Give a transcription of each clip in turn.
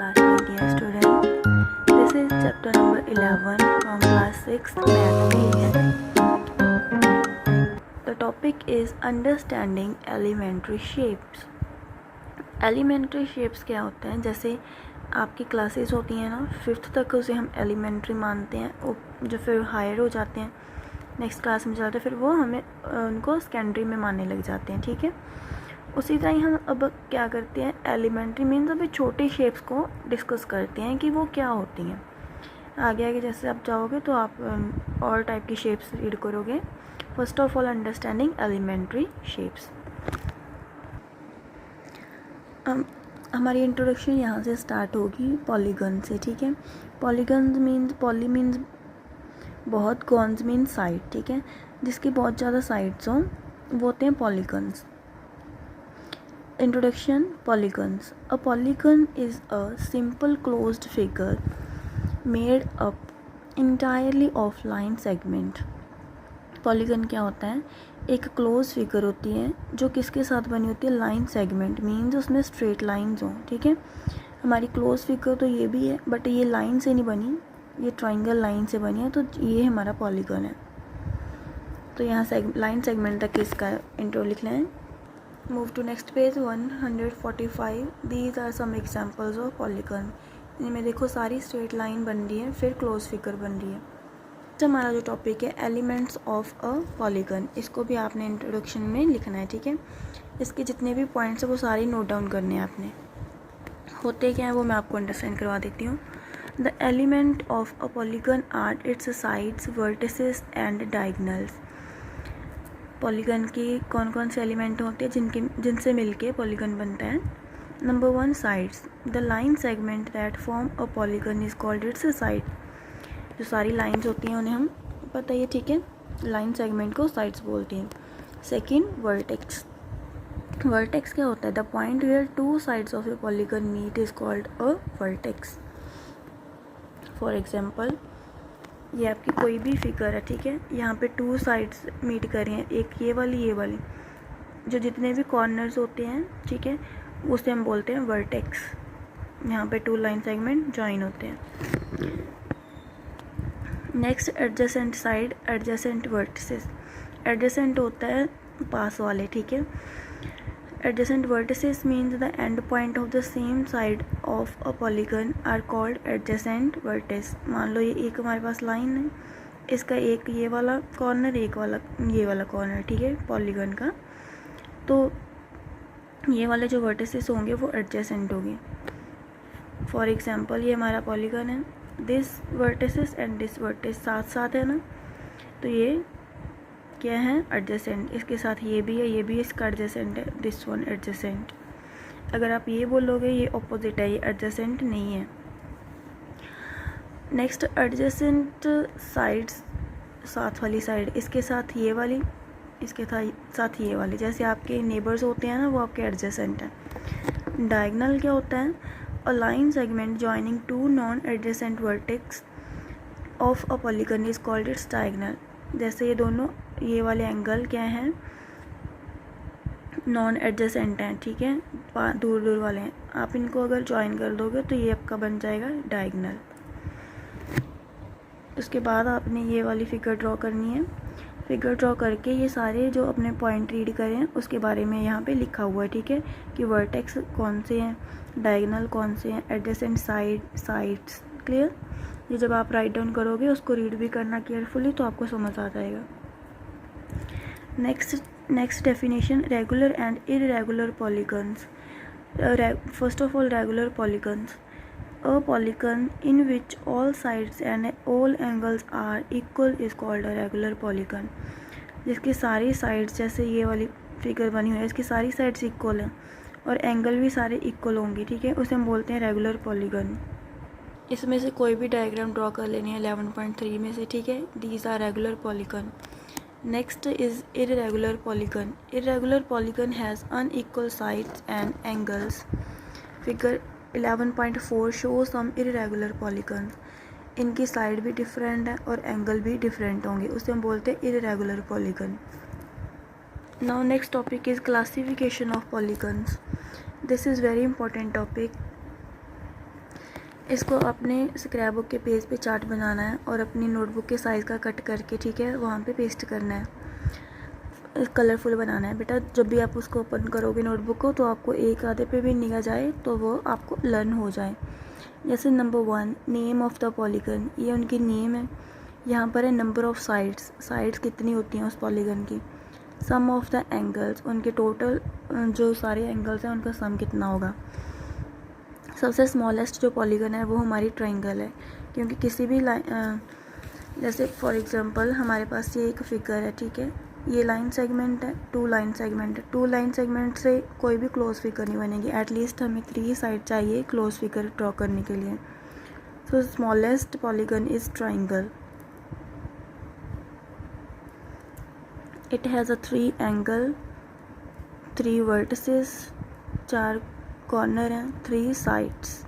classmate, dear student. This is chapter number 11 from class 6 math base. The topic is understanding elementary shapes. Elementary shapes क्या होते हैं? जैसे आपकी classes होती हैं ना, 5th तक उसे हम एलिमेंट्री मानते हैं, जो फिर हायर हो जाते हैं, नेक्स्ट क्लास में जाते हैं, फिर वो हमें उनको सेकेंडरी में मानने लग जाते हैं, ठीक है। उसी तरह ही हम अब क्या करते हैं, एलिमेंट्री मीन्स अभी छोटी शेप्स को डिस्कस करते हैं कि वो क्या होती हैं। आगे आगे जैसे आप जाओगे तो आप और टाइप की शेप्स रीड करोगे। First of all understanding elementary shapes. हमारी इंट्रोडक्शन यहाँ से स्टार्ट होगी पॉलीगन से, ठीक है। पॉलीगन मीन्स, पॉली मीन्स बहुत, गॉन्स मीन्स साइड, ठीक है। जिसकी बहुत ज़्यादा साइड्स हों वो होते हैं polygons. Introduction. Polygons. A polygon is a simple closed figure made up entirely of line segment. Polygon क्या होता है? एक क्लोज फिगर होती है जो किसके साथ बनी होती है? लाइन सेगमेंट, मीन्स उसमें स्ट्रेट लाइंस हों, ठीक है। हमारी क्लोज फिगर तो ये भी है, बट ये लाइन से नहीं बनी, ये ट्राइंगल लाइन से बनी है, तो ये हमारा पॉलीगन है। तो यहाँ लाइन सेगमेंट तक इसका इंट्रो लिख लें। Move to next page 145. These are some examples of polygon. इनमें देखो सारी स्ट्रेट लाइन बन रही है, फिर क्लोज फिगर बन रही है। तो हमारा जो टॉपिक है एलिमेंट्स ऑफ अ पॉलीगन, इसको भी आपने इंट्रोडक्शन में लिखना है, ठीक है। इसके जितने भी पॉइंट्स हैं वो सारे नोट डाउन करने हैं आपने। होते क्या है वो मैं आपको अंडरस्टैंड करवा देती हूँ। The element of a polygon are its sides, vertices and diagonals. Polygon की कौन कौन से एलिमेंट होते हैं जिनसे मिलके पॉलीगन बनता है? Number 1 sides. The line segment that form a polygon is called its side. जो सारी लाइंस होती हैं उन्हें हम पता ही है, ठीक है, लाइन सेगमेंट को साइड्स बोलते हैं। Second vertex. वर्टेक्स क्या होता है? The point where two sides of a polygon meet is called a vertex. For example, ये आपकी कोई भी फिगर है, ठीक है, यहाँ पे टू साइड्स मीट कर रही हैं, एक ये वाली, जो जितने भी कॉर्नर्स होते हैं, ठीक है, उसे हम बोलते हैं वर्टेक्स। यहाँ पे टू लाइन सेगमेंट जॉइन होते हैं। Next adjacent side, adjacent vertices. Adjacent होता है पास वाले, ठीक है। Adjacent vertices means the end point of the same side of a polygon are called adjacent vertices. मान लो ये एक हमारे पास लाइन है, इसका एक ये वाला कॉर्नर, एक वाला ये वाला कॉर्नर, ठीक है, पॉलीगन का, तो ये वाले जो वर्टिसेस होंगे वो एडजेसेंट होंगे। फॉर एग्जांपल ये हमारा पॉलीगन है, this vertices and this vertex साथ साथ है ना, तो ये क्या है? एडजेसेंट। इसके साथ ये भी है, ये भी इसका एडजेसेंट है, दिस वन एडजेसेंट। अगर आप ये बोलोगे ये ऑपोजिट है, ये एडजेसेंट नहीं है। नेक्स्ट एडजेसेंट साइड्स, साथ वाली साइड, इसके साथ ये वाली, इसके साथ ये वाली, जैसे आपके नेबर्स होते हैं ना, वो आपके एडजेसेंट हैं। डायगनल क्या होता है? A line segment joining two non adjacent vertex of a polygon is called its diagonal. जैसे ये दोनों, ये वाले एंगल क्या हैं? नॉन एडजेसेंट हैं, ठीक है, दूर दूर वाले हैं। आप इनको अगर ज्वाइन कर दोगे तो ये आपका बन जाएगा डायगनल। उसके बाद आपने ये वाली फिगर ड्रॉ करनी है। फिगर ड्रॉ करके ये सारे जो अपने पॉइंट रीड करें उसके बारे में यहाँ पे लिखा हुआ है, ठीक है, कि वर्टेक्स कौन से हैं, डायगनल कौन से हैं, एडजेसेंट साइड्स। क्लियर? ये जब आप राइट डाउन करोगे उसको रीड भी करना केयरफुली, तो आपको समझ आ जाएगा। Next definition, regular and irregular polygons. First of all regular polygons, a polygon in which all sides and all angles are equal is called a regular polygon. जिसकी सारी साइड्स, जैसे ये वाली फिगर बनी हुई है, इसकी सारी साइड्स इक्वल हैं और एंगल भी सारे इक्वल होंगे, ठीक है, उसे हम बोलते हैं रेगुलर पॉलीगन। इसमें से कोई भी डायग्राम ड्रॉ कर लेनी है 11.3 में से, ठीक है। These are regular polygon. Next is irregular polygon. Irregular polygon has unequal sides and angles. Figure 11.4 show some irregular polygon. इनकी साइड भी डिफरेंट है और एंगल भी डिफरेंट होंगे, उसे हम बोलते हैं irregular polygon. Now next topic is classification of polygons. This is very important topic. इसको अपने स्क्रैप बुक के पेज पे चार्ट बनाना है और अपनी नोटबुक के साइज़ का कट करके, ठीक है, वहाँ पे पेस्ट करना है। कलरफुल बनाना है बेटा। जब भी आप उसको ओपन करोगे नोटबुक को, तो आपको एक आधे पे भी निगाह जाए तो वो आपको लर्न हो जाए। जैसे number 1, name of the polygon, ये उनकी नेम है। यहाँ पर है नंबर ऑफ़ साइड्स कितनी होती हैं उस पॉलीगन की। सम ऑफ द एंगल्स, उनके टोटल जो सारे एंगल्स हैं उनका सम कितना होगा। सबसे स्मॉलेस्ट जो पॉलीगन है वो हमारी ट्रायंगल है, क्योंकि किसी भी जैसे फॉर एग्जांपल हमारे पास ये एक फिगर है, ठीक है, ये लाइन सेगमेंट है, 2 लाइन सेगमेंट है। 2 लाइन सेगमेंट से कोई भी क्लोज फिगर नहीं बनेगी, एटलीस्ट हमें 3 साइड चाहिए क्लोज फिगर ड्रॉ करने के लिए। So smallest polygon is triangle. It has a 3 angle, 3 vertices, 4 corner हैं, 3 sides,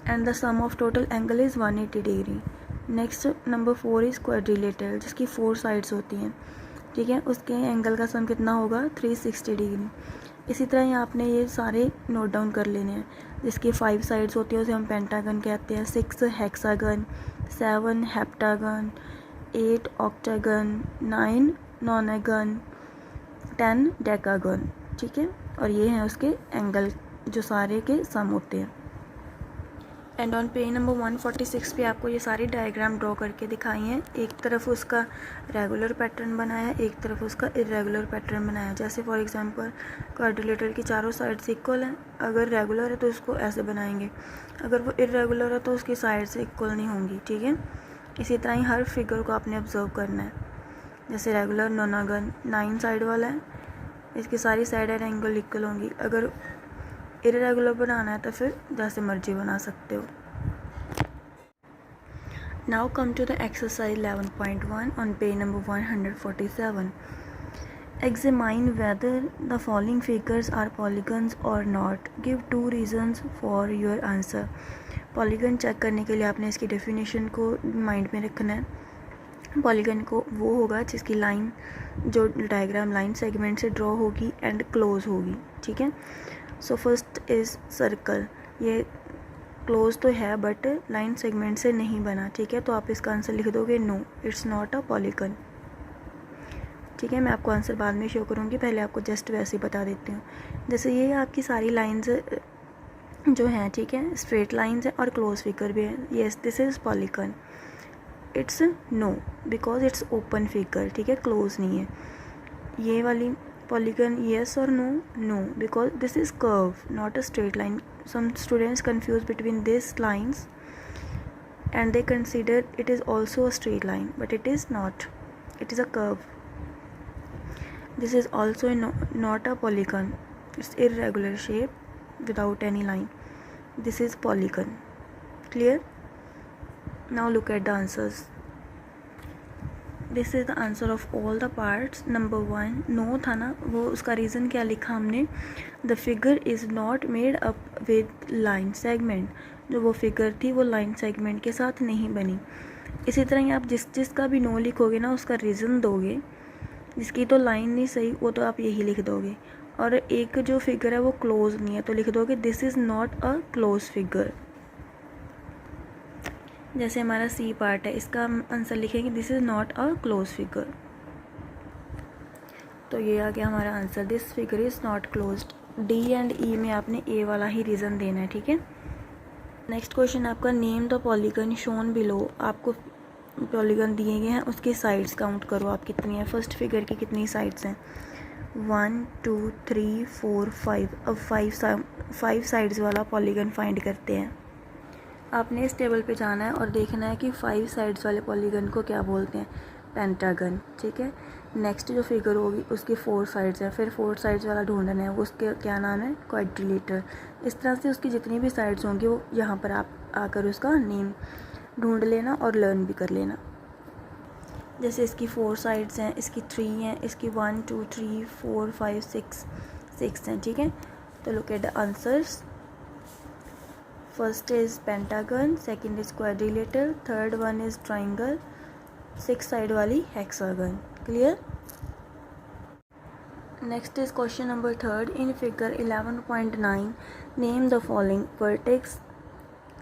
and the sum of total angle is 180 degree. Next number 4 is quadrilateral, जिसकी 4 sides होती हैं, ठीक है, उसके एंगल का सम कितना होगा 360 डिग्री। इसी तरह यहाँ आपने ये सारे नोट डाउन कर लेने हैं। जिसकी 5 साइड्स होती है उसे हम पेंटागन कहते हैं, 6 हेक्सागन, 7 हेप्टागन, 8 ऑक्टागन, 9 नॉनागन, 10 डेकागन, ठीक है, और ये हैं उसके एंगल जो सारे के सम होते हैं। एंड ऑन पेज नंबर 146 पे आपको ये सारी डायग्राम ड्रॉ करके दिखाई हैं। एक तरफ उसका रेगुलर पैटर्न बनाया है, एक तरफ उसका इरेगुलर पैटर्न बनाया है। जैसे फॉर एग्जांपल क्वाड्रिलेटरल की चारों साइड्स इक्वल हैं, अगर रेगुलर है तो इसको ऐसे बनाएंगे, अगर वो इरेगुलर है तो उसकी साइड्स इक्वल नहीं होंगी, ठीक है। इसी तरह ही हर फिगर को आपने ऑब्जर्व करना है। जैसे रेगुलर नोनागन 9 साइड वाला है, इसकी सारी साइड एंड एंगल इक्वल होंगी। अगर इरेगुलर बनाना है तो फिर जैसे मर्जी बना सकते हो। Now come to the exercise 11.1 on page number 147. Examine whether the following figures are polygons or not. Give 2 reasons for your answer. Polygon check करने के लिए आपने इसकी डेफिनेशन को माइंड में रखना है। पॉलीगन को वो होगा जिसकी लाइन, जो डायग्राम लाइन सेगमेंट से ड्रॉ होगी एंड क्लोज होगी, ठीक है। सो फर्स्ट इज़ सर्कल, ये क्लोज तो है बट लाइन सेगमेंट से नहीं बना, ठीक है, तो आप इसका आंसर लिख दोगे no, it's not a polygon, ठीक है। मैं आपको आंसर बाद में शो करूँगी, पहले आपको जस्ट वैसे ही बता देती हूँ। जैसे ये आपकी सारी लाइंस जो हैं, ठीक है, स्ट्रेट लाइंस हैं और क्लोज फिगर भी है। Yes this is polygon. It's no because it's open figure, ठीक है, क्लोज नहीं है। ये वाली पॉलीगन येस और no, no because this is curve not a straight line. Some students confuse between this lines and they consider it is also a straight line, but it is not, it is a curve. This is also not a polygon, it's irregular shape without any line. This is polygon. Clear? Now look at the answers. This is the answer of all the parts. Number 1 no था ना, वो उसका reason क्या लिखा हमने, the figure is not made up with line segment, जो वो figure थी वो लाइन सेगमेंट के साथ नहीं बनी। इसी तरह ही आप जिसका भी नो लिखोगे ना उसका रीज़न दोगे, जिसकी तो लाइन नहीं सही वो तो आप यही लिख दोगे, और एक जो फिगर है वो क्लोज नहीं है तो लिख दोगे this is not a close figure. जैसे हमारा सी पार्ट है, इसका हम आंसर लिखेंगे this is not a close figure. तो ये आ गया हमारा answer, this figure is not closed. D and E में आपने ए वाला ही रीज़न देना है, ठीक है। नेक्स्ट क्वेश्चन आपका, name the polygon shown below. आपको पॉलीगन दिए गए हैं, उसकी साइड्स काउंट करो आप कितनी है। फर्स्ट फिगर की कितनी साइड्स हैं, 1 2 3 4 5। अब 5 साइड्स वाला पॉलीगन फाइंड करते हैं। आपने इस टेबल पे जाना है और देखना है कि 5 साइड्स वाले पॉलीगन को क्या बोलते हैं, पेंटागन, ठीक है। नेक्स्ट जो फिगर होगी उसकी 4 साइड्स हैं, फिर 4 साइड्स वाला ढूंढना है, वो उसके क्या नाम है, क्वाड्रिलेटर। इस तरह से उसकी जितनी भी साइड्स होंगी वो यहाँ पर आप आकर उसका नेम ढूंढ लेना और लर्न भी कर लेना। जैसे इसकी 4 साइड्स हैं, इसकी 3 हैं, इसकी 1 2 3 4 5 6 हैं, ठीक है। तो look at the answers. First is pentagon, second is quadrilateral, third one is triangle, 6 side वाली hexagon. Clear? Next is question number 3 in figure 11.9 name the following vertex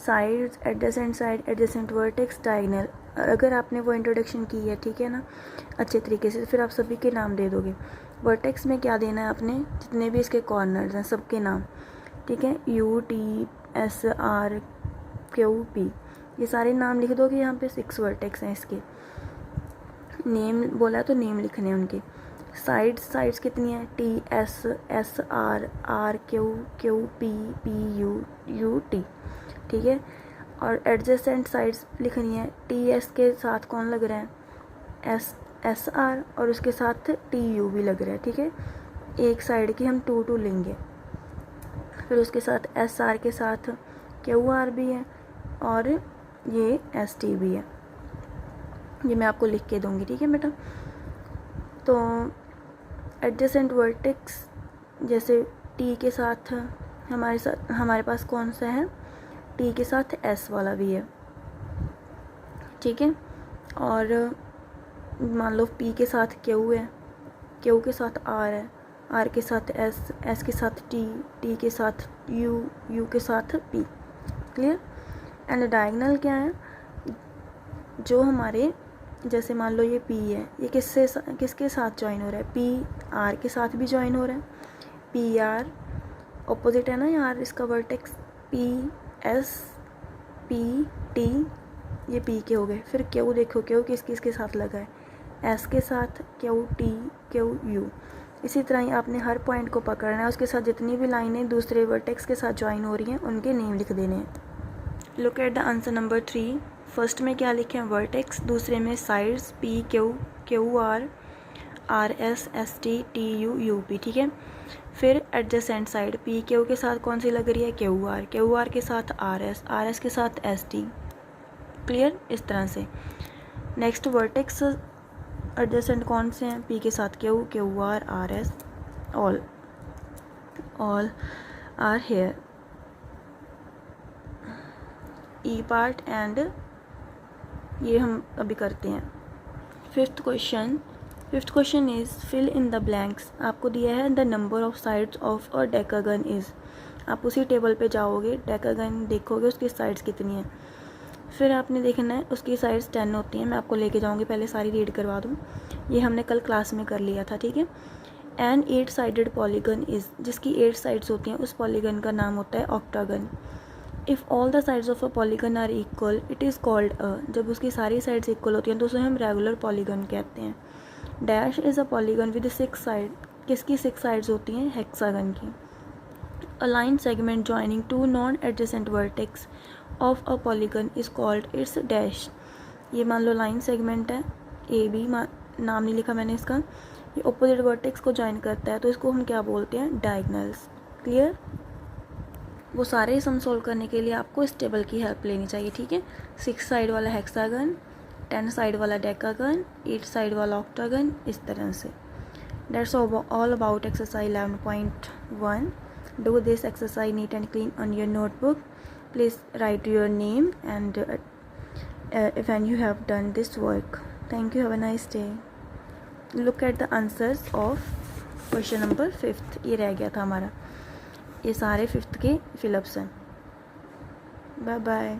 sides adjacent side adjacent vertex diagonal. अगर आपने वो introduction की है, ठीक है ना, अच्छे तरीके से, फिर आप सभी के नाम दे दोगे। वर्टेक्स में क्या देना है आपने, जितने भी इसके कॉर्नर्स हैं सबके नाम, ठीक है, UTSRQP, ये सारे नाम लिख दोगे। यहाँ पे 6 वर्टेक्स हैं इसके। नेम बोला है तो नेम लिखने हैं उनके। साइड्स कितनी है, TSSRRQQPPUUT, ठीक है। और एडजेसेंट साइड्स लिखनी है, TS के साथ कौन लग रहा है, SR, और उसके साथ TU भी लग रहा है, ठीक है। एक साइड की हम 2 लेंगे। फिर उसके साथ SR के साथ QR भी है और ये ST भी है। ये मैं आपको लिख के दूंगी, ठीक है बेटा। तो एडजेसेंट वर्टेक्स जैसे T के साथ हमारे पास कौन सा है, T के साथ S वाला भी है, ठीक है। और मान लो P के साथ Q है, Q के साथ R है, R के साथ S, S के साथ T, T के साथ U, U के साथ P। क्लियर। एंड डायगोनल क्या है, जो हमारे जैसे मान लो ये P है, ये किसके साथ ज्वाइन हो रहा है, P R के साथ भी ज्वाइन हो रहा है। PR ऑपोजिट है ना यार इसका vertex, P S P T, ये P के हो गए। फिर Q देखो, Q किसके साथ लगा है, S के साथ, Q T Q U। इसी तरह ही आपने हर पॉइंट को पकड़ना है, उसके साथ जितनी भी लाइनें दूसरे वर्टेक्स के साथ ज्वाइन हो रही हैं उनके नेम लिख देने हैं। Look at the answer number 3। First में क्या लिखे हैं, वर्टेक्स। दूसरे में sides, PQ QR RS ST TU UP, ठीक है। फिर एडजेसेंट साइड, PQ के साथ कौन सी लग रही है, QR के साथ RS के साथ ST। क्लियर, इस तरह से। नेक्स्ट वर्टेक्स एडजेसेंट कौन से हैं, P के साथ QR RS, all are here, E part and ये हम अभी करते हैं। Fifth question is fill in the blanks. आपको दिया है the number of sides of a decagon is. आप उसी टेबल पे जाओगे, डेकागन देखोगे उसकी साइड्स कितनी है। फिर आपने देखना है उसकी साइड्स 10 होती हैं। मैं आपको लेके जाऊँगी, पहले सारी रीड करवा दूँ। ये हमने कल क्लास में कर लिया था, ठीक है। एन 8 साइडेड पॉलीगन इज़, जिसकी 8 साइड्स होती हैं उस पॉलीगन का नाम होता है octagon. If all the sides of a polygon are equal it is called a. जब उसकी सारी साइड्स इक्वल होती हैं तो उसे हम रेगुलर पॉलीगन कहते हैं। Dash is a polygon with 6 side, किसकी 6 साइड्स होती हैं, हेक्सागन की। A line segment joining 2 non adjacent vertex of a polygon is called its dash. ये मान लो लाइन सेगमेंट है, AB नाम नहीं लिखा मैंने इसका, ये ऑपोजिट वर्टेक्स को ज्वाइन करता है तो इसको हम क्या बोलते हैं, डायगोनल्स। क्लियर। वो सारे सम सोल्व करने के लिए आपको इस टेबल की हेल्प लेनी चाहिए, ठीक है। 6 साइड वाला हेक्सागन, 10 साइड वाला डेकागन, 8 साइड वाला ऑक्टागन, इस तरह से। That's all about exercise 11.1। Do this exercise neat and clean on your notebook. Please right your name and when you have done this work. Thank you. Have a nice day. Look at the answers of question number 5th. ये रह गया था हमारा, ये सारे 5th के fill ups हैं। Bye bye.